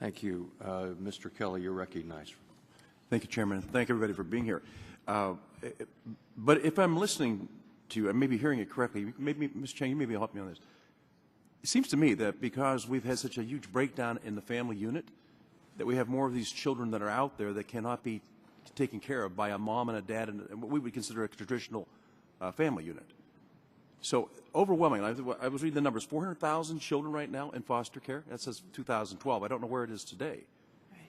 Thank you. Mr. Kelly, you're recognized. Thank you, Chairman. Thank everybody for being here. But if I'm listening to you, I may be hearing it correctly, maybe, Ms. Chang, you maybe help me on this. It seems to me that because we've had such a huge breakdown in the family unit, that we have more of these children that are out there that cannot be taken care of by a mom and a dad and what we would consider a traditional family unit. So overwhelmingly, I was reading the numbers, 400,000 children right now in foster care. That says 2012. I don't know where it is today. Right.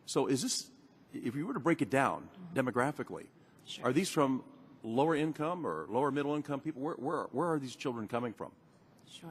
So is this, if you were to break it down demographically, Sure. are these from lower income or lower middle income people? Where are these children coming from? Sure.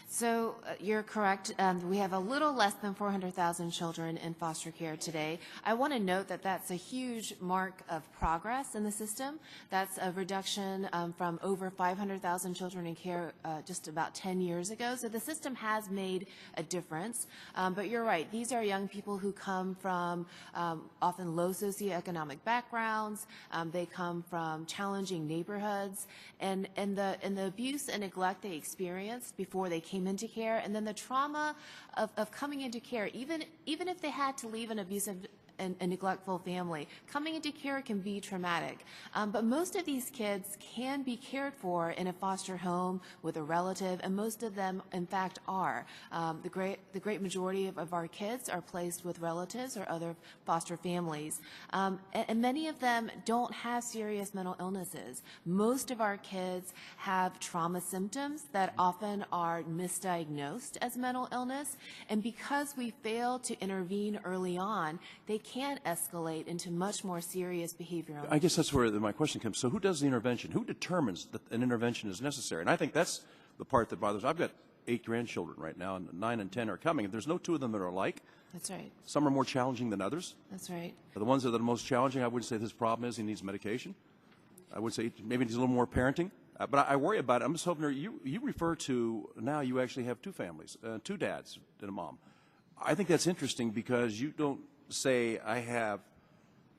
So you're correct. We have a little less than 400,000 children in foster care today. I want to note that that's a huge mark of progress in the system. That's a reduction from over 500,000 children in care just about 10 years ago. So the system has made a difference. But you're right. These are young people who come from often low socioeconomic backgrounds. They come from challenging neighborhoods. And the abuse and neglect they experienced before they came into care, and then the trauma of coming into care, even if they had to leave an abusive and neglectful family, coming into care can be traumatic. But most of these kids can be cared for in a foster home with a relative, and most of them, in fact, are. The great majority of our kids are placed with relatives or other foster families. And many of them don't have serious mental illnesses. Most of our kids have trauma symptoms that often are misdiagnosed as mental illness, and because we fail to intervene early on, they can escalate into much more serious behavioral. I guess that's where my question comes. So who does the intervention? Who determines that an intervention is necessary? And I think that's the part that bothers me. I've got 8 grandchildren right now, and 9 and 10 are coming. And there's no 2 of them that are alike. That's right. Some are more challenging than others. That's right. The ones that are the most challenging, I wouldn't say his problem is he needs medication. I would say maybe he's a little more parenting. But I worry about it. I'm just hoping you refer to now you actually have 2 families, 2 dads and a mom. I think that's interesting because you don't say I have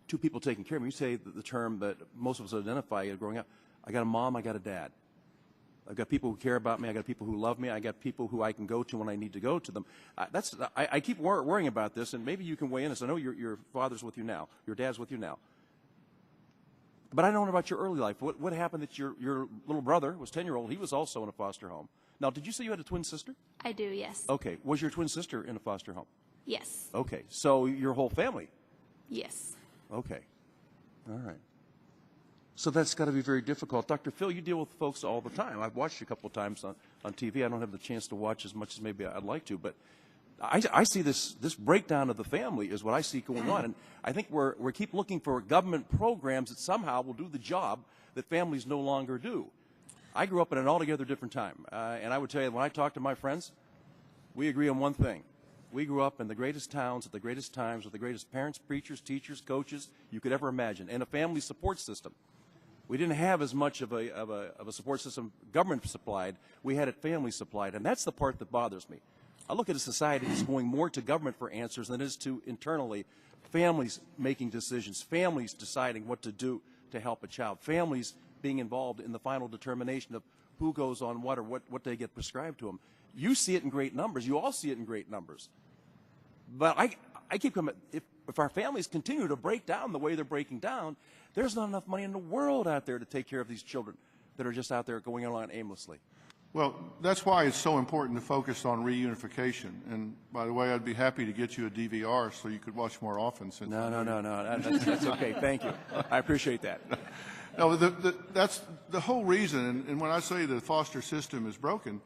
2 people taking care of me. You say the term that most of us identify growing up. I got a mom, I got a dad. I've got people who care about me. I got people who love me. I got people who I can go to when I need to go to them. I keep worrying about this, and maybe you can weigh in. I know your father's with you now. Your dad's with you now. But I don't know about your early life. What happened that your little brother was 10-year-old. He was also in a foster home. Now, did you say you had a twin sister? I do, yes. Okay. Was your twin sister in a foster home? Yes. Okay. So your whole family? Yes. Okay. All right. So that's got to be very difficult. Dr. Phil, you deal with folks all the time. I've watched you a couple of times on TV. I don't have the chance to watch as much as maybe I'd like to, but I see this breakdown of the family is what I see going on. And I think we keep looking for government programs that somehow will do the job that families no longer do. I grew up in an altogether different time. And I would tell you, when I talk to my friends, we agree on one thing. We grew up in the greatest towns at the greatest times with the greatest parents, preachers, teachers, coaches you could ever imagine, and a family support system. We didn't have as much of a support system government supplied. We had it family supplied, and that's the part that bothers me. I look at a society that's going more to government for answers than it is to internally families making decisions, families deciding what to do to help a child, families being involved in the final determination of who goes on what or what they get prescribed to them. You see it in great numbers. You all see it in great numbers. But I keep coming, if our families continue to break down the way they're breaking down, there's not enough money in the world out there to take care of these children that are just out there going along aimlessly. Well, that's why it's so important to focus on reunification. And by the way, I'd be happy to get you a DVR so you could watch more often. Since No. That's okay. Thank you. I appreciate that. No, that's the whole reason. And when I say the foster system is broken,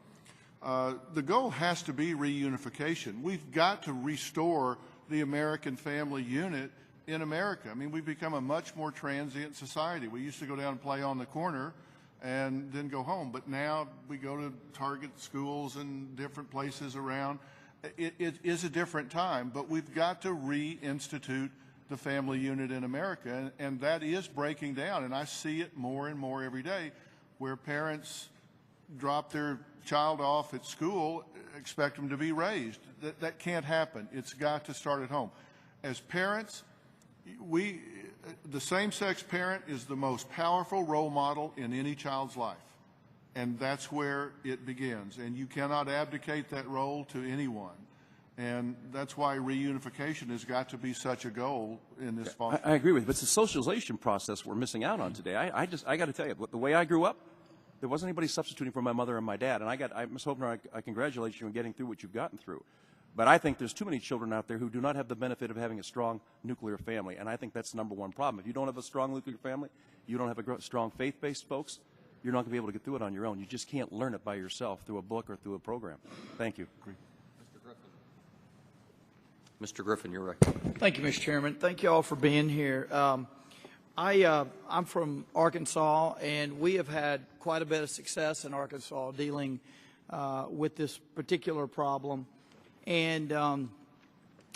the goal has to be reunification. We've got to restore the American family unit in America. I mean, we've become a much more transient society. We used to go down and play on the corner and then go home, but now we go to Target schools and different places around. It is a different time, but we've got to reinstitute the family unit in America, and that is breaking down, and I see it more and more every day, where parents drop their child off at school, expect them to be raised. That can't happen. It's got to start at home. As parents, the same-sex parent is the most powerful role model in any child's life, and that's where it begins. And you cannot abdicate that role to anyone. And that's why reunification has got to be such a goal in this foster. I agree with you, but it's the socialization process we're missing out on today. I got to tell you, the way I grew up, there wasn't anybody substituting for my mother and my dad, and Ms. Hobner, I congratulate you on getting through what you've gotten through. But I think there's too many children out there who do not have the benefit of having a strong nuclear family, and I think that's the number one problem. If you don't have a strong nuclear family, you don't have a strong faith-based folks, you're not going to be able to get through it on your own. You just can't learn it by yourself through a book or through a program. Thank you. Mr. Griffin, you're recognized. Thank you, Mr. Chairman. Thank you all for being here. I'm from Arkansas, and we have had quite a bit of success in Arkansas dealing with this particular problem. And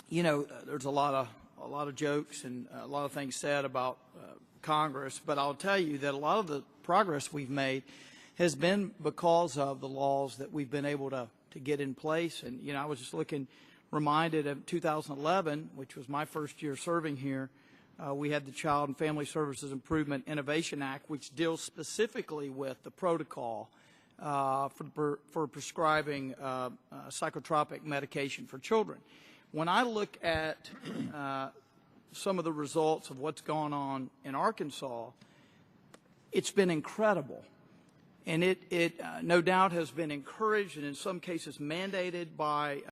you know, there's a lot of jokes and a lot of things said about Congress, but I'll tell you that a lot of the progress we've made has been because of the laws that we've been able to get in place. And you know, I was just reminded of 2011, which was my first year serving here. We had the Child and Family Services Improvement Innovation Act, which deals specifically with the protocol for prescribing psychotropic medication for children. When I look at some of the results of what's gone on in Arkansas, it's been incredible. And it no doubt has been encouraged and in some cases mandated by